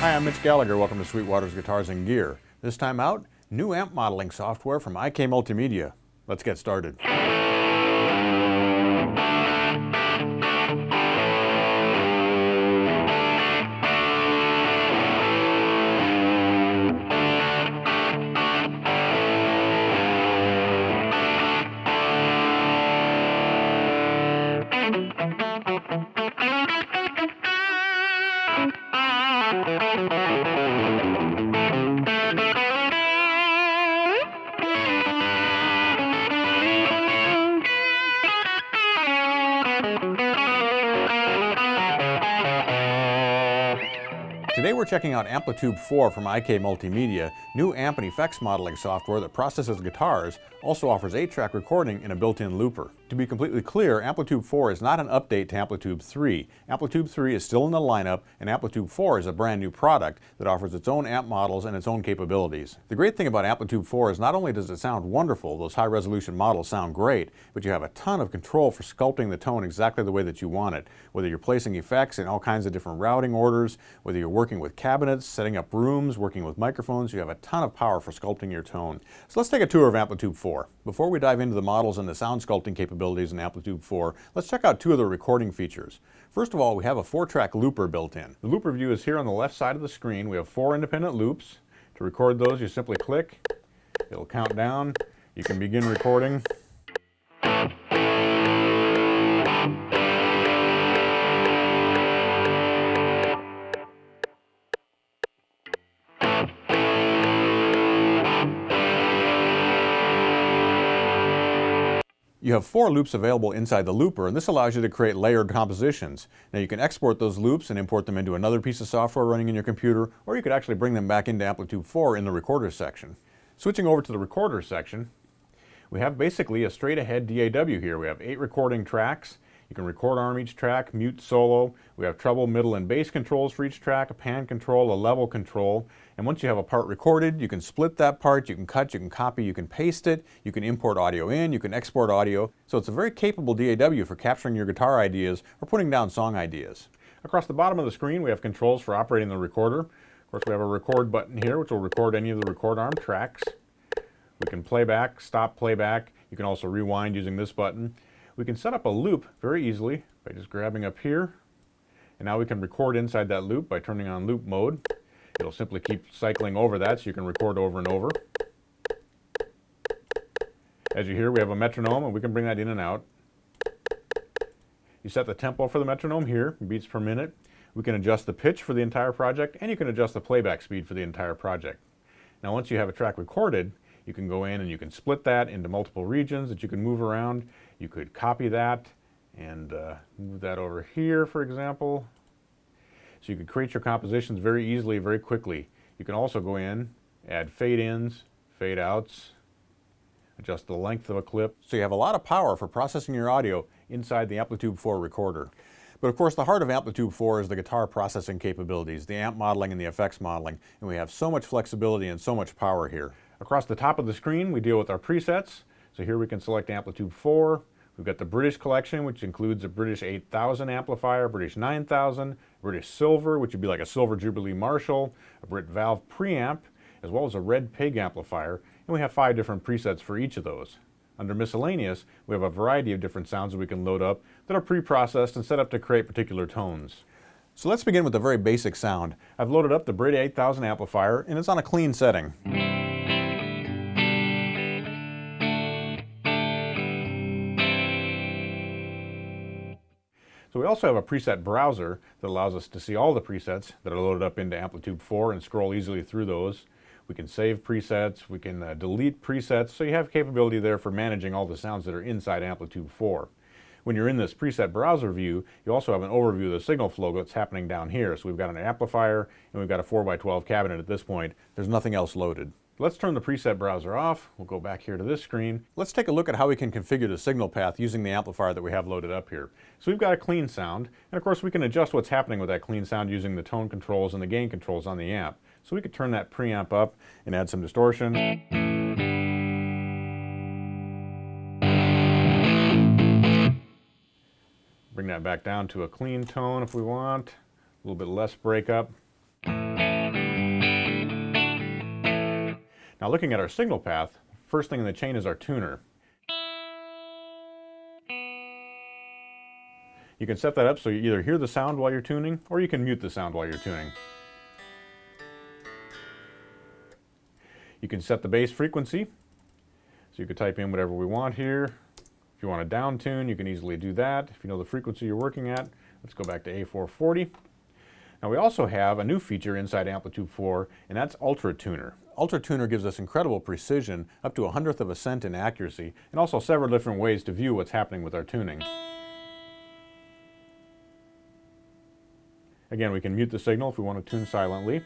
Hi, I'm Mitch Gallagher. Welcome to Sweetwater's Guitars and Gear. This time out, new amp modeling software from Multimedia. Let's get started. Today we're checking out AmpliTube 4 from Multimedia, new amp and effects modeling software that processes guitars, also offers 8-track recording and a built-in looper. To be completely clear, AmpliTube 4 is not an update to AmpliTube 3. AmpliTube 3 is still in the lineup, and AmpliTube 4 is a brand new product that offers its own amp models and its own capabilities. The great thing about AmpliTube 4 is not only does it sound wonderful, those high-resolution models sound great, but you have a ton of control for sculpting the tone exactly the way that you want it. Whether you're placing effects in all kinds of different routing orders, whether you're working with cabinets, setting up rooms, working with microphones, you have a ton of power for sculpting your tone. So let's take a tour of AmpliTube 4. Before we dive into the models and the sound sculpting capabilities in AmpliTube 4, let's check out two of the recording features. First of all, we have a 4-track looper built in. The looper view is here on the left side of the screen. We have 4 independent loops. To record those, you simply click, it'll count down, you can begin recording. You have 4 loops available inside the looper, and this allows you to create layered compositions. Now you can export those loops and import them into another piece of software running in your computer, or you could actually bring them back into AmpliTube 4 in the recorder section. Switching over to the recorder section, we have basically a straight ahead DAW here. We have 8 recording tracks. You can record arm each track, mute solo. We have treble, middle, and bass controls for each track, a pan control, a level control. And once you have a part recorded, you can split that part, you can cut, you can copy, you can paste it, you can import audio in, you can export audio. So it's a very capable DAW for capturing your guitar ideas or putting down song ideas. Across the bottom of the screen, we have controls for operating the recorder. Of course, we have a record button here, which will record any of the record arm tracks. We can play back, stop playback. You can also rewind using this button. We can set up a loop very easily by just grabbing up here. And now we can record inside that loop by turning on loop mode. It'll simply keep cycling over that so you can record over and over. As you hear, we have a metronome and we can bring that in and out. You set the tempo for the metronome here, beats per minute. We can adjust the pitch for the entire project, and you can adjust the playback speed for the entire project. Now once you have a track recorded, you can go in and you can split that into multiple regions that you can move around. You could copy that and move that over here, for example. So you can create your compositions very easily, very quickly. You can also go in, add fade-ins, fade-outs, adjust the length of a clip. So you have a lot of power for processing your audio inside the AmpliTube 4 recorder. But of course, the heart of AmpliTube 4 is the guitar processing capabilities, the amp modeling and the effects modeling, and we have so much flexibility and so much power here. Across the top of the screen, we deal with our presets. So here we can select AmpliTube 4. We've got the British collection, which includes a British 8000 amplifier, British 9000, British Silver, which would be like a Silver Jubilee Marshall, a Brit Valve preamp, as well as a Red Pig amplifier, and we have 5 different presets for each of those. Under Miscellaneous, we have a variety of different sounds that we can load up that are pre-processed and set up to create particular tones. So let's begin with a very basic sound. I've loaded up the Brit 8000 amplifier, and it's on a clean setting. So we also have a preset browser that allows us to see all the presets that are loaded up into AmpliTube 4 and scroll easily through those. We can save presets, we can delete presets, so you have capability there for managing all the sounds that are inside AmpliTube 4. When you're in this preset browser view, you also have an overview of the signal flow that's happening down here. So we've got an amplifier and we've got a 4x12 cabinet at this point. There's nothing else loaded. Let's turn the preset browser off. We'll go back here to this screen. Let's take a look at how we can configure the signal path using the amplifier that we have loaded up here. So we've got a clean sound, and of course we can adjust what's happening with that clean sound using the tone controls and the gain controls on the amp. So we could turn that preamp up and add some distortion. Bring that back down to a clean tone if we want, a little bit less breakup. Now looking at our signal path, first thing in the chain is our tuner. You can set that up so you either hear the sound while you're tuning, or you can mute the sound while you're tuning. You can set the bass frequency, so you could type in whatever we want here. If you want to down tune, you can easily do that. If you know the frequency you're working at, let's go back to A440. Now we also have a new feature inside AmpliTube 4, and that's Ultra Tuner. Ultra Tuner gives us incredible precision, up to 1/100th of a cent in accuracy, and also several different ways to view what's happening with our tuning. Again, we can mute the signal if we want to tune silently.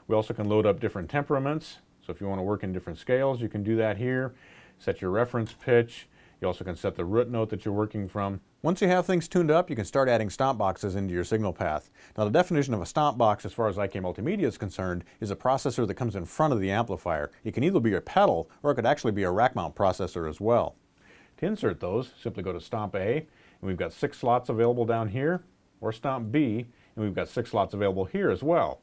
We also can load up different temperaments. So if you want to work in different scales, you can do that here. Set your reference pitch. You also can set the root note that you're working from. Once you have things tuned up, you can start adding stomp boxes into your signal path. Now the definition of a stomp box, as far as IK Multimedia is concerned, is a processor that comes in front of the amplifier. It can either be a pedal, or it could actually be a rack mount processor as well. To insert those, simply go to Stomp A, and we've got 6 slots available down here, or Stomp B, and we've got 6 slots available here as well.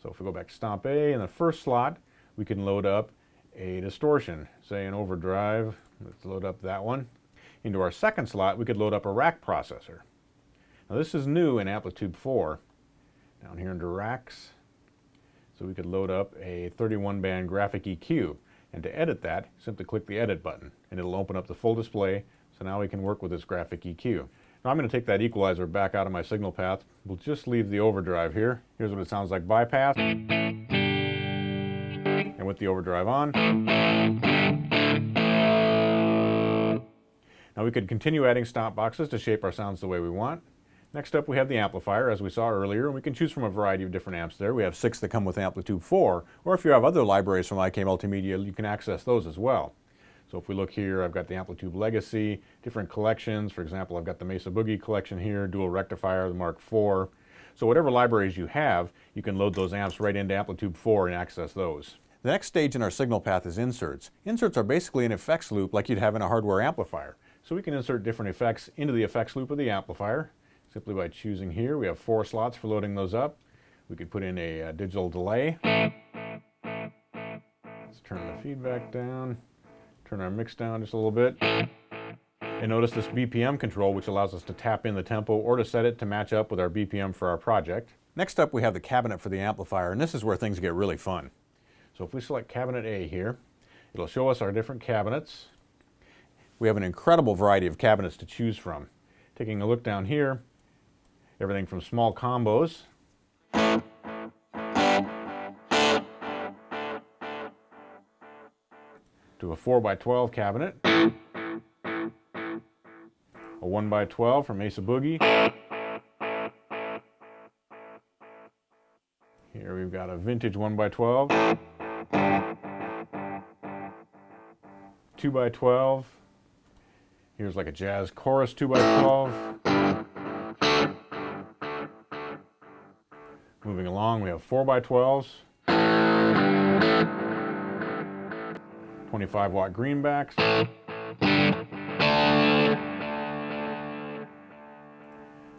So if we go back to Stomp A, in the first slot, we can load up a distortion, say an overdrive. Let's load up that one. Into our second slot, we could load up a rack processor. Now this is new in AmpliTube 4. Down here under racks, so we could load up a 31-band graphic EQ. And to edit that, simply click the Edit button, and it'll open up the full display. So now we can work with this graphic EQ. Now I'm going to take that equalizer back out of my signal path. We'll just leave the overdrive here. Here's what it sounds like bypass. And with the overdrive on. Now we could continue adding stomp boxes to shape our sounds the way we want. Next up we have the amplifier, as we saw earlier, and we can choose from a variety of different amps there. We have 6 that come with AmpliTube 4, or if you have other libraries from IK Multimedia, you can access those as well. So if we look here, I've got the AmpliTube Legacy, different collections. For example, I've got the Mesa Boogie collection here, dual rectifier, the Mark IV. So whatever libraries you have, you can load those amps right into AmpliTube 4 and access those. The next stage in our signal path is inserts. Inserts are basically an effects loop like you'd have in a hardware amplifier. So we can insert different effects into the effects loop of the amplifier simply by choosing here. We have 4 slots for loading those up. We could put in a digital delay. Let's turn the feedback down, turn our mix down just a little bit. And notice this BPM control, which allows us to tap in the tempo or to set it to match up with our BPM for our project. Next up we have the cabinet for the amplifier, and this is where things get really fun. So if we select cabinet A here, it'll show us our different cabinets. We have an incredible variety of cabinets to choose from. Taking a look down here, everything from small combos to a 4x12 cabinet, a 1x12 from Mesa Boogie. Here we've got a vintage 1x12, 2x12. Here's like a jazz chorus 2x12. Moving along, we have 4x12s, 25-watt greenbacks,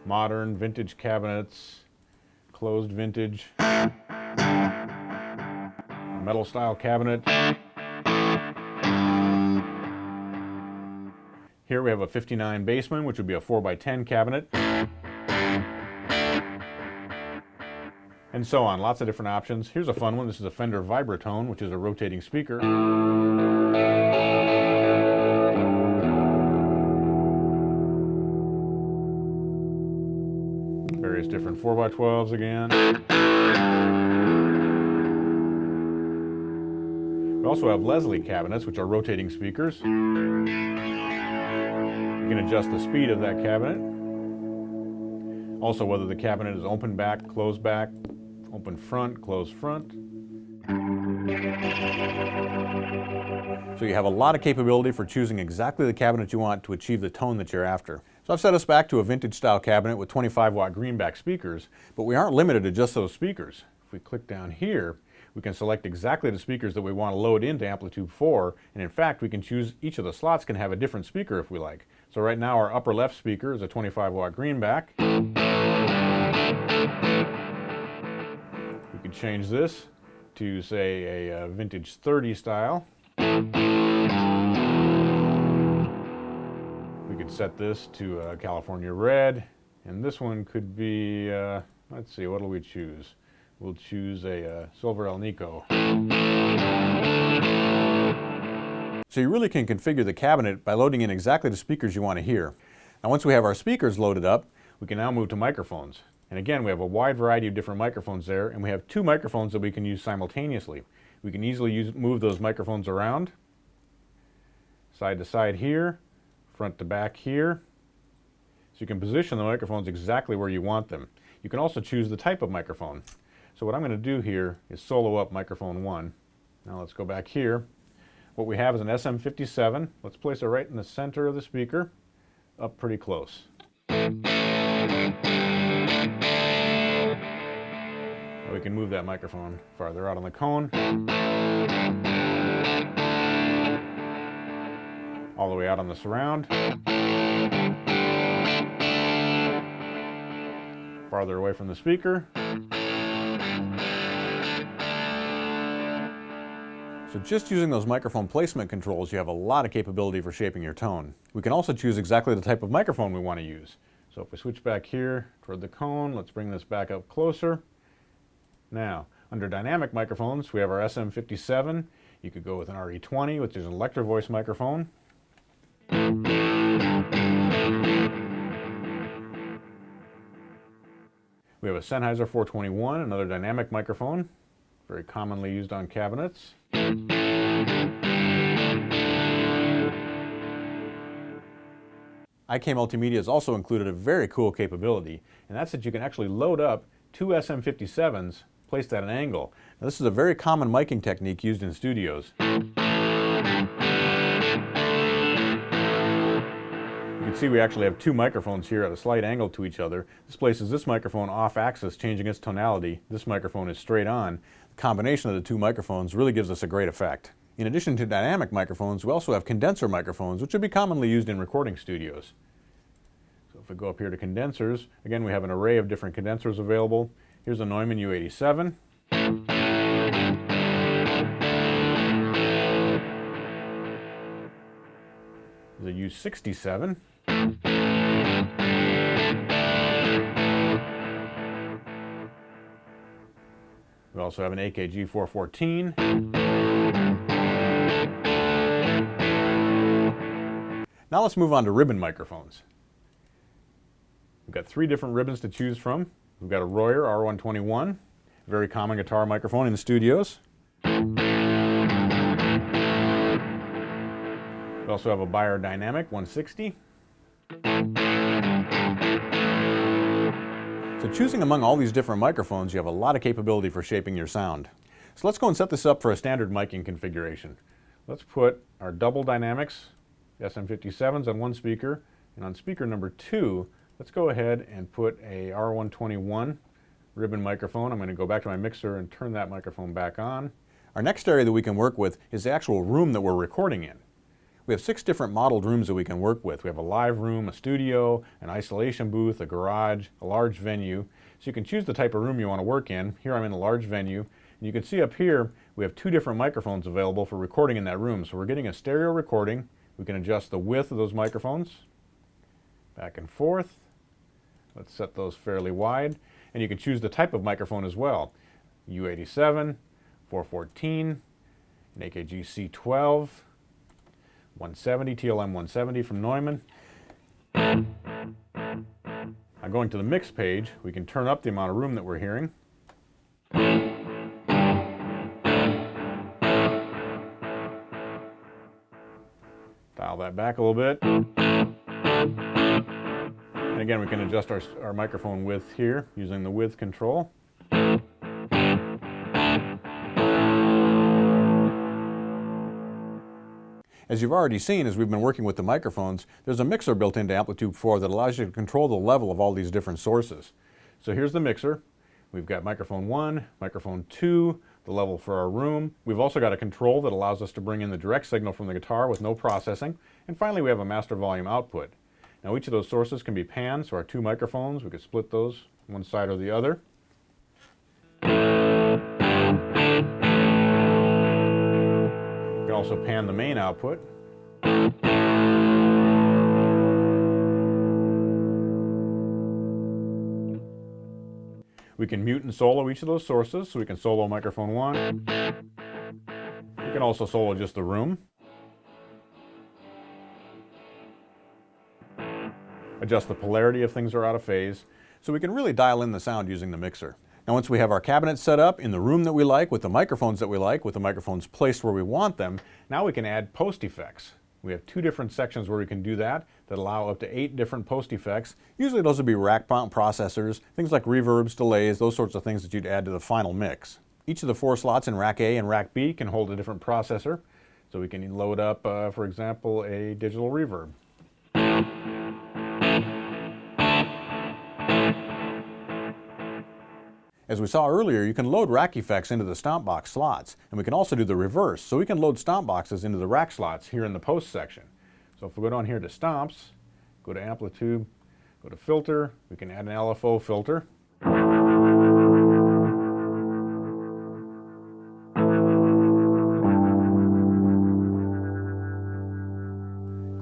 modern vintage cabinets, closed vintage, metal style cabinet. Here we have a 59 Bassman, which would be a 4x10 cabinet. And so on, lots of different options. Here's a fun one. This is a Fender Vibratone, which is a rotating speaker. Various different 4x12s again. We also have Leslie cabinets, which are rotating speakers. You can adjust the speed of that cabinet. Also whether the cabinet is open back, closed back, open front, closed front. So you have a lot of capability for choosing exactly the cabinet you want to achieve the tone that you're after. So I've set us back to a vintage style cabinet with 25-watt greenback speakers, but we aren't limited to just those speakers. If we click down here, we can select exactly the speakers that we want to load into AmpliTube 4, and in fact we can choose each of the slots can have a different speaker if we like. So right now our upper left speaker is a 25-watt greenback. We can change this to, say, a vintage 30 style. We could set this to California Red, and this one could be, let's see, what'll we choose? We'll choose a Silver El Nico. So you really can configure the cabinet by loading in exactly the speakers you want to hear. Now once we have our speakers loaded up, we can now move to microphones. And again, we have a wide variety of different microphones there, and we have 2 microphones that we can use simultaneously. We can easily move those microphones around, side to side here, front to back here. So you can position the microphones exactly where you want them. You can also choose the type of microphone. So what I'm going to do here is solo up microphone 1. Now let's go back here. What we have is an SM57. Let's place it right in the center of the speaker, up pretty close. We can move that microphone farther out on the cone, all the way out on the surround, farther away from the speaker. So just using those microphone placement controls, you have a lot of capability for shaping your tone. We can also choose exactly the type of microphone we want to use. So if we switch back here toward the cone, let's bring this back up closer. Now, under dynamic microphones, we have our SM57. You could go with an RE20, which is an electro voice microphone. We have a Sennheiser 421, another dynamic microphone, very commonly used on cabinets. IK Multimedia has also included a very cool capability, and that's that you can actually load up 2 SM57s placed at an angle. Now, this is a very common miking technique used in studios. You can see we actually have 2 microphones here at a slight angle to each other. This places this microphone off axis, changing its tonality. This microphone is straight on. The combination of the 2 microphones really gives us a great effect. In addition to dynamic microphones, we also have condenser microphones, which would be commonly used in recording studios. So if we go up here to condensers, again we have an array of different condensers available. Here's a Neumann U87. There's a U67. We also have an AKG 414. Now let's move on to ribbon microphones. We've got 3 different ribbons to choose from. We've got a Royer R121, very common guitar microphone in the studios. We also have a Beyer Dynamic 160. So choosing among all these different microphones, you have a lot of capability for shaping your sound. So let's go and set this up for a standard miking configuration. Let's put our double dynamics, SM57s on one speaker, and on speaker number 2, let's go ahead and put a R121 ribbon microphone. I'm going to go back to my mixer and turn that microphone back on. Our next area that we can work with is the actual room that we're recording in. We have 6 different modeled rooms that we can work with. We have a live room, a studio, an isolation booth, a garage, a large venue. So you can choose the type of room you want to work in. Here I'm in a large venue. And you can see up here we have 2 different microphones available for recording in that room. So we're getting a stereo recording. We can adjust the width of those microphones back and forth. Let's set those fairly wide. And you can choose the type of microphone as well. U87, 414, an AKG C12, 170, TLM 170 from Neumann. Now going to the mix page, we can turn up the amount of room that we're hearing. Dial that back a little bit. And again, we can adjust our microphone width here using the width control. As you've already seen, as we've been working with the microphones, there's a mixer built into AmpliTube 4 that allows you to control the level of all these different sources. So here's the mixer. We've got microphone 1, microphone 2, the level for our room. We've also got a control that allows us to bring in the direct signal from the guitar with no processing. And finally, we have a master volume output. Now each of those sources can be panned, so our 2 microphones, we could split those one side or the other. also pan the main output. We can mute and solo each of those sources, so we can solo microphone 1. We can also solo just the room. Adjust the polarity if things are out of phase, so we can really dial in the sound using the mixer. Now once we have our cabinets set up in the room that we like, with the microphones that we like, with the microphones placed where we want them, now we can add post effects. We have 2 different sections where we can do that allow up to 8 different post effects. Usually those would be rack mount processors, things like reverbs, delays, those sorts of things that you'd add to the final mix. Each of the 4 slots in rack A and rack B can hold a different processor. So we can load up, for example, a digital reverb. As we saw earlier, you can load rack effects into the stomp box slots, and we can also do the reverse, so we can load stomp boxes into the rack slots here in the post section. So if we go down here to stomps, go to AmpliTube, go to filter, we can add an LFO filter.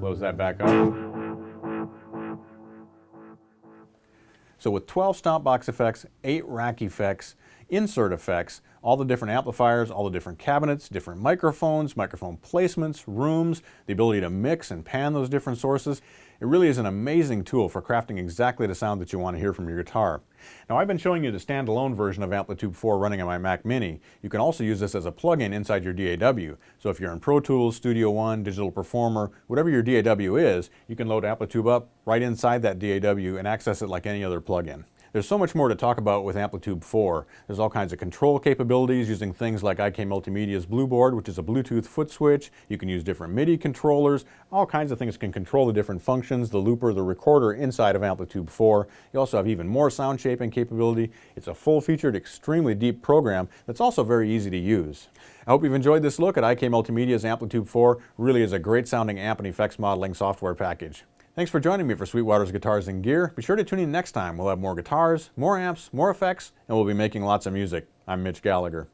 Close that back up. So with 12 stomp box effects, 8 rack effects, insert effects, all the different amplifiers, all the different cabinets, different microphones, microphone placements, rooms, the ability to mix and pan those different sources, it really is an amazing tool for crafting exactly the sound that you want to hear from your guitar. Now I've been showing you the standalone version of AmpliTube 4 running on my Mac Mini. You can also use this as a plug-in inside your DAW. So if you're in Pro Tools, Studio One, Digital Performer, whatever your DAW is, you can load AmpliTube up right inside that DAW and access it like any other plug-in. There's so much more to talk about with AmpliTube 4. There's all kinds of control capabilities using things like IK Multimedia's Blue Board, which is a Bluetooth foot switch. You can use different MIDI controllers. All kinds of things can control the different functions, the looper, the recorder inside of AmpliTube 4. You also have even more sound shaping capability. It's a full-featured, extremely deep program that's also very easy to use. I hope you've enjoyed this look at IK Multimedia's AmpliTube 4. Really is a great sounding amp and effects modeling software package. Thanks for joining me for Sweetwater's Guitars and Gear. Be sure to tune in next time. We'll have more guitars, more amps, more effects, and we'll be making lots of music. I'm Mitch Gallagher.